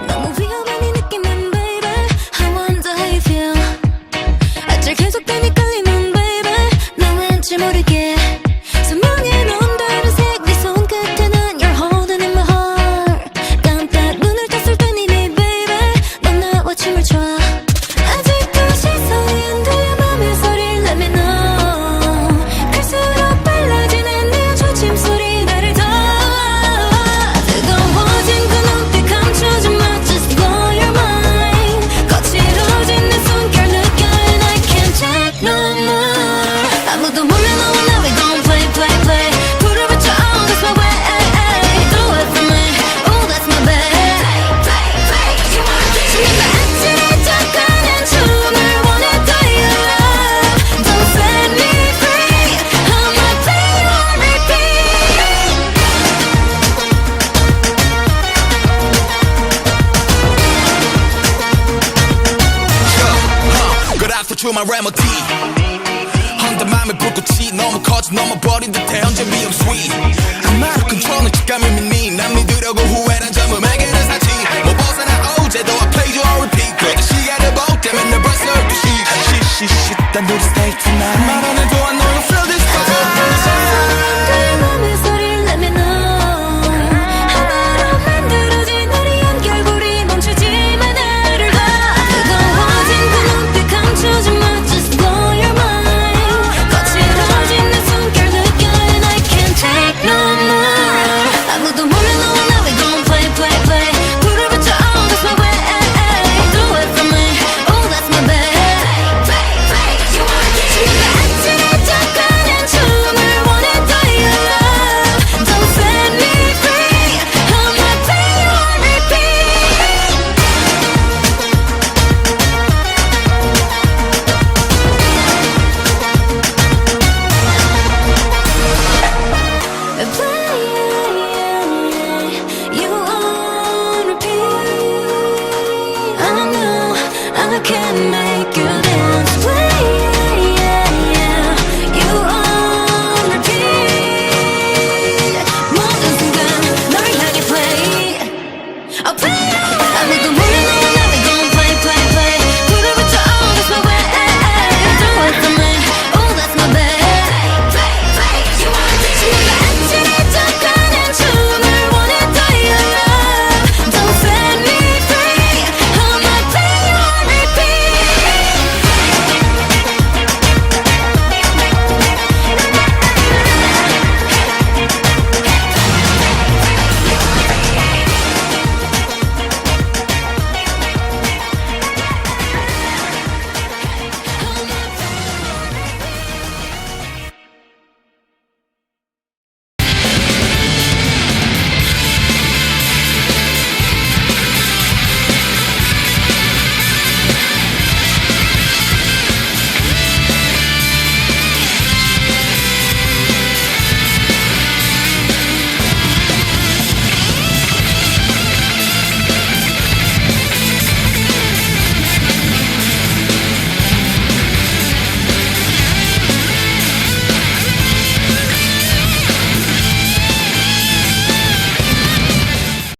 너무 위험한 이 느낌은 baby I wonder how you feel 어쩔 계속되니 끌리는 baby 나 왠지 모르게 선명해 넌 다른 색 네 손끝에는 You're holding in my heart 깜빡 눈을 떴을 땐 이미 baby 넌 나와 춤을 춰 아직도 시선이 안 들려 맘의 소리 Let me know 갈수록 빨라지는 네 초침 소리 나를 더 뜨거워진 그 눈빛 감추지 마 Just blow your mind 거칠어진 내 숨결 느껴 And I can't take no more 아무도 몰라 너와 나 we gon' play play play 불을 붙여 oh that's my way Do it for me oh that's my babe 지금 나 아찔해져가는 춤을 원해 Do you love Don't set me free I'ma play you on repeat 그래서 춤의 레모디 헌데 맘의 불꽃이 너무 커져 넘어버린 듯해 언제 위험 sweet 아마도 컨트롤은 직감이 미니 난 믿으려고